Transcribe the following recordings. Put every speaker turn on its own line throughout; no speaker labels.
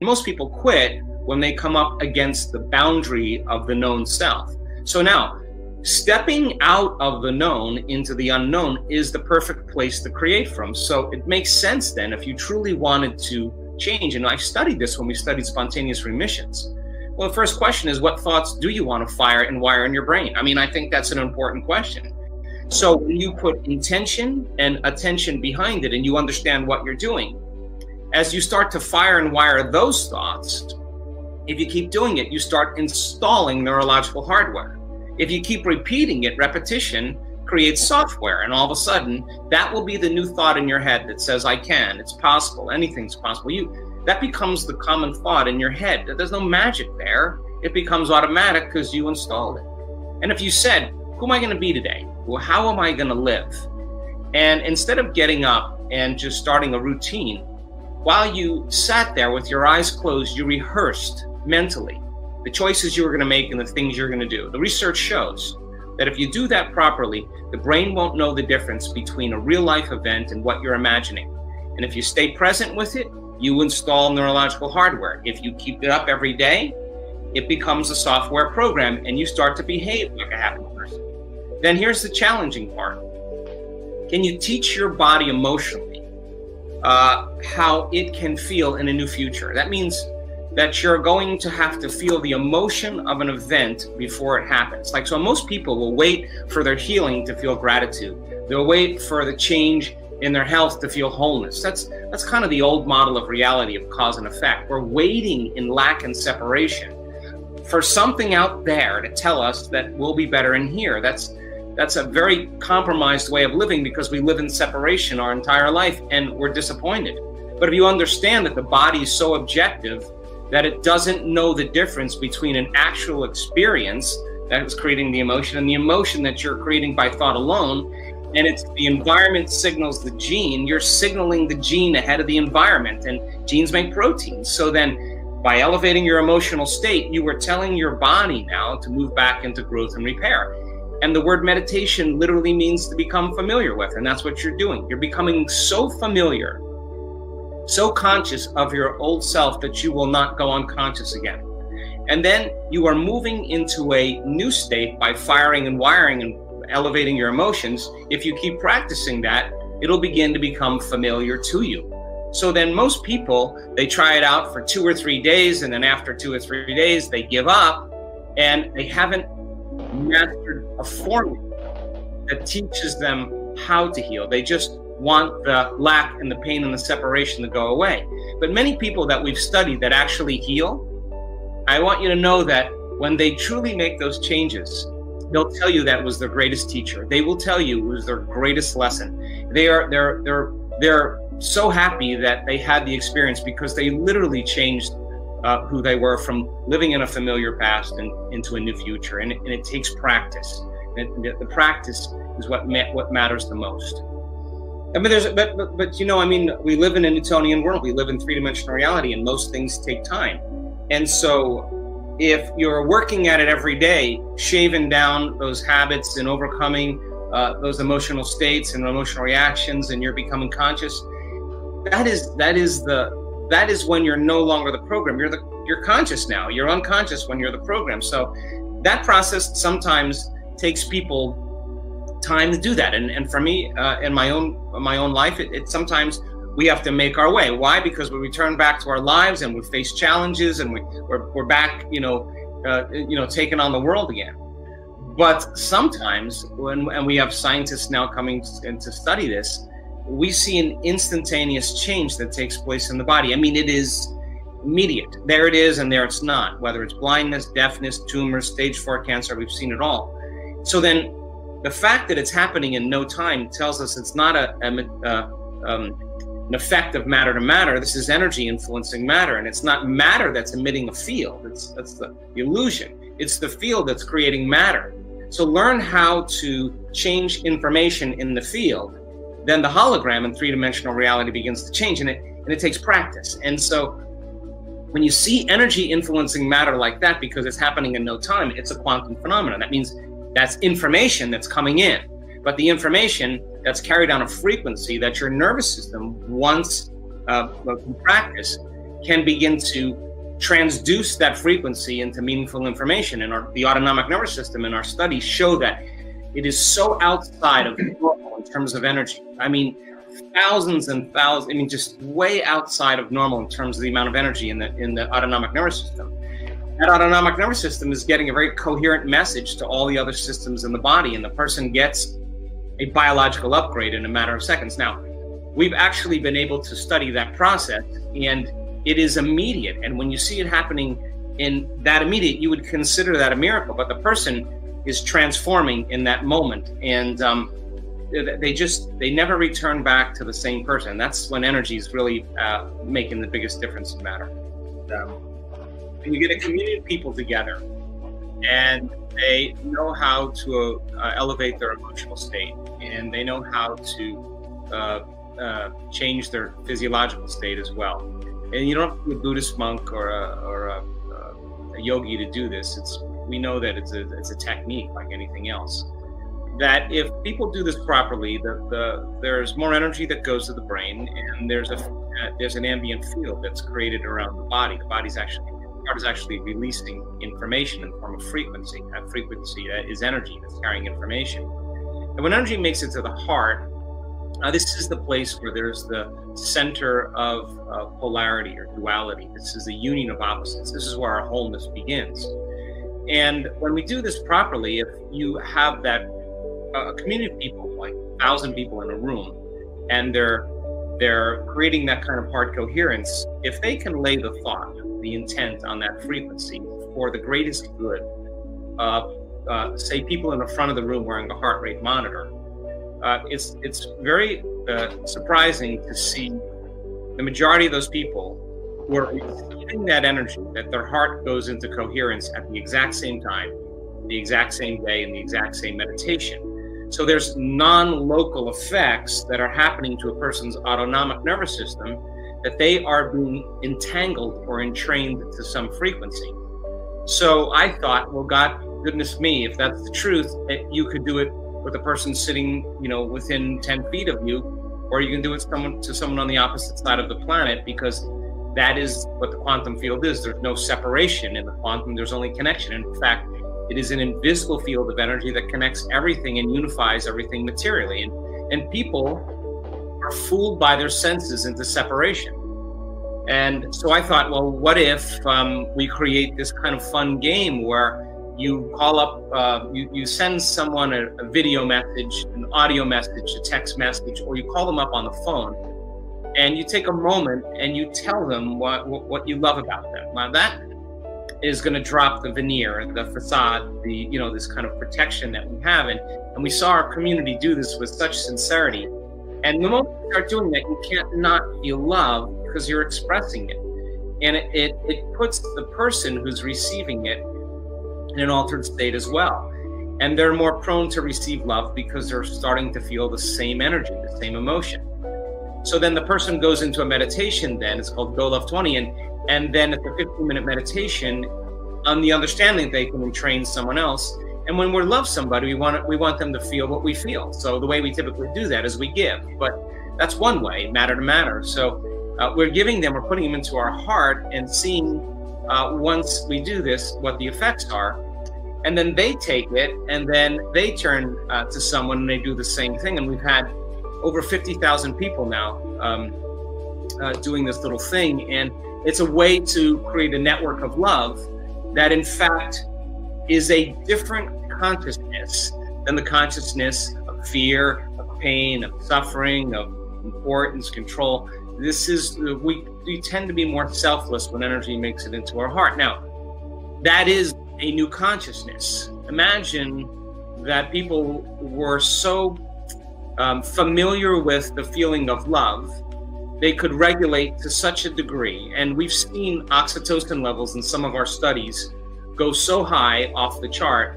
most people quit when they come up against the boundary of the known self. So now, stepping out of the known into the unknown is the perfect place to create from. So it makes sense then, if you truly wanted to change, and I studied this when we studied spontaneous remissions. Well, the first question is, what thoughts do you want to fire and wire in your brain? I mean, I think that's an important question. So when you put intention and attention behind it and you understand what you're doing, as you start to fire and wire those thoughts, if you keep doing it, you start installing neurological hardware. If you keep repeating it, repetition creates software, and all of a sudden, that will be the new thought in your head that says, I can, it's possible, anything's possible. That becomes the common thought in your head. There's no magic there. It becomes automatic because you installed it. And if you said, who am I going to be today? Well, how am I going to live? And instead of getting up and just starting a routine, while you sat there with your eyes closed, you rehearsed mentally the choices you were going to make and the things you're going to do. The research shows that if you do that properly, the brain won't know the difference between a real life event and what you're imagining. And if you stay present with it, you install neurological hardware. If you keep it up every day, it becomes a software program and you start to behave like a happy person. Then here's the challenging part. Can you teach your body emotionally how it can feel in a new future? That means that you're going to have to feel the emotion of an event before it happens. Like, so most people will wait for their healing to feel gratitude. They'll wait for the change in their health to feel wholeness. That's kind of the old model of reality of cause and effect. We're waiting in lack and separation for something out there to tell us that we'll be better in here. That's a very compromised way of living, because we live in separation our entire life and we're disappointed. But if you understand that the body is so objective that it doesn't know the difference between an actual experience that is creating the emotion and the emotion that you're creating by thought alone, and it's the environment signals the gene, you're signaling the gene ahead of the environment, and genes make proteins. So then by elevating your emotional state, you are telling your body now to move back into growth and repair. And the word meditation literally means to become familiar with, and that's what you're doing. You're becoming so familiar, so conscious of your old self that you will not go unconscious again. And then you are moving into a new state by firing and wiring and elevating your emotions. If you keep practicing that, it'll begin to become familiar to you. So then most people, they try it out for 2 or 3 days, and then after 2 or 3 days, they give up, and they haven't mastered a formula that teaches them how to heal. They just want the lack and the pain and the separation to go away. But many people that we've studied that actually heal, I want you to know that when they truly make those changes, they'll tell you that was their greatest teacher. They will tell you it was their greatest lesson. They're so happy that they had the experience, because they literally changed who they were from living in a familiar past and into a new future. And it takes practice. And the practice is what matters the most. I mean, but you know, I mean, we live in a Newtonian world. We live in three-dimensional reality, and most things take time. And so if you're working at it every day, shaving down those habits and overcoming those emotional states and emotional reactions, and you're becoming conscious, that is when you're no longer the program. You're conscious now. You're unconscious when you're the program. So that process sometimes takes people time to do that. And for me, in my own life, it sometimes we have to make our way. Why? Because we return back to our lives and we face challenges, and we're back, taking on the world again. But sometimes and we have scientists now coming in to study this, we see an instantaneous change that takes place in the body. I mean, it is immediate. There it is, and there it's not. Whether it's blindness, deafness, tumors, stage 4 cancer, we've seen it all. So then the fact that it's happening in no time tells us it's not an effect of matter to matter. This is energy influencing matter, and it's not matter that's emitting a field. That's the illusion. It's the field that's creating matter. So learn how to change information in the field. Then the hologram in three-dimensional reality begins to change, and it takes practice. And so when you see energy influencing matter like that, because it's happening in no time, it's a quantum phenomenon. That means that's information that's coming in, but the information that's carried on a frequency that your nervous system, once in practice, can begin to transduce that frequency into meaningful information. And the autonomic nervous system in our studies show that it is so outside of normal in terms of energy. I mean, thousands and thousands, I mean, just way outside of normal in terms of the amount of energy in the autonomic nervous system. That autonomic nervous system is getting a very coherent message to all the other systems in the body, and the person gets a biological upgrade in a matter of seconds. Now, we've actually been able to study that process, and it is immediate. And when you see it happening in that immediate, you would consider that a miracle, but the person is transforming in that moment. And they never return back to the same person. That's when energy is really making the biggest difference in matter. When you get a community of people together and they know how to elevate their emotional state, and they know how to change their physiological state as well. And you don't have to be a Buddhist monk or a yogi to do this. We know that it's a technique like anything else. That if people do this properly, there's more energy that goes to the brain, and there's an ambient field that's created around the body. The heart is actually releasing information in the form of frequency. That frequency is energy that's carrying information. And when energy makes it to the heart, this is the place where there's the center of polarity or duality. This is the union of opposites. This is where our wholeness begins. And when we do this properly, if you have that a community of people, like 1,000 people in a room, and they're creating that kind of heart coherence, if they can lay the thought, the intent on that frequency for the greatest good, say people in the front of the room wearing a heart rate monitor, it's very surprising to see the majority of those people who are receiving that energy, that their heart goes into coherence at the exact same time, the exact same day, and the exact same meditation. So there's non-local effects that are happening to a person's autonomic nervous system, that they are being entangled or entrained to some frequency. So I thought, well, God, goodness me, if that's the truth, that you could do it with a person sitting, within 10 feet of you, or you can do it to someone on the opposite side of the planet, because that is what the quantum field is. There's no separation in the quantum, there's only connection. In fact, it is an invisible field of energy that connects everything and unifies everything materially. And people are fooled by their senses into separation. And so I thought, well, what if we create this kind of fun game where you call up, you send someone a video message, an audio message, a text message, or you call them up on the phone, and you take a moment and you tell them what you love about them. Now that is going to drop the veneer, the facade, this kind of protection that we have. And we saw our community do this with such sincerity. And the moment you start doing that, you can't not feel love because you're expressing it. And it puts the person who's receiving it in an altered state as well. And they're more prone to receive love because they're starting to feel the same energy, the same emotion. So then the person goes into a meditation then, it's called Go Love 20, and then at the 15-minute meditation, on the understanding that they can entrain someone else. And when we love somebody, we want them to feel what we feel. So the way we typically do that is we give, but that's one way, matter to matter. So we're giving them, we're putting them into our heart and seeing once we do this, what the effects are. And then they take it and then they turn to someone and they do the same thing. And we've had over 50,000 people now doing this little thing. And it's a way to create a network of love that in fact is a different consciousness than the consciousness of fear, of pain, of suffering, of importance, control. This is, we tend to be more selfless when energy makes it into our heart. Now, that is a new consciousness. Imagine that people were so familiar with the feeling of love, they could regulate to such a degree. And we've seen oxytocin levels in some of our studies go so high off the chart.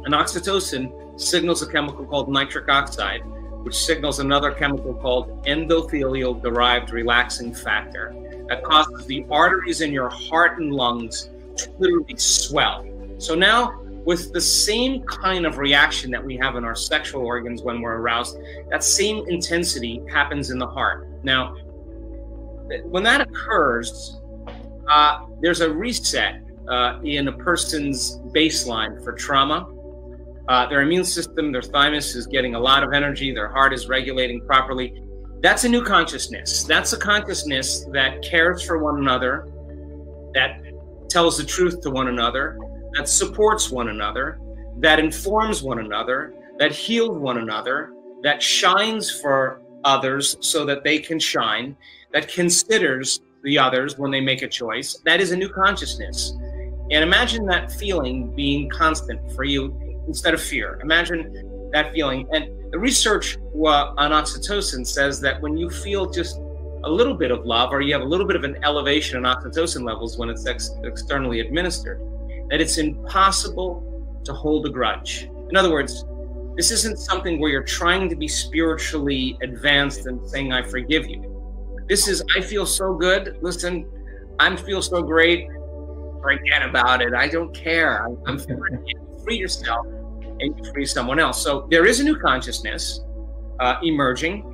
And oxytocin signals a chemical called nitric oxide, which signals another chemical called endothelial-derived relaxing factor that causes the arteries in your heart and lungs to literally swell. So now, with the same kind of reaction that we have in our sexual organs when we're aroused, that same intensity happens in the heart. Now, when that occurs, there's a reset in a person's baseline for trauma. Their immune system, their thymus is getting a lot of energy, their heart is regulating properly. That's a new consciousness. That's a consciousness that cares for one another, that tells the truth to one another, that supports one another, that informs one another, that heals one another, that shines for others so that they can shine, that considers the others when they make a choice. That is a new consciousness. And imagine that feeling being constant for you instead of fear. Imagine that feeling. And the research on oxytocin says that when you feel just a little bit of love, or you have a little bit of an elevation in oxytocin levels when it's externally administered, that it's impossible to hold a grudge. In other words, this isn't something where you're trying to be spiritually advanced and saying, I forgive you. This is, I feel so good. Listen, I feel so great. Forget about it. I don't care. I'm free. You free yourself and you free someone else. So there is a new consciousness emerging.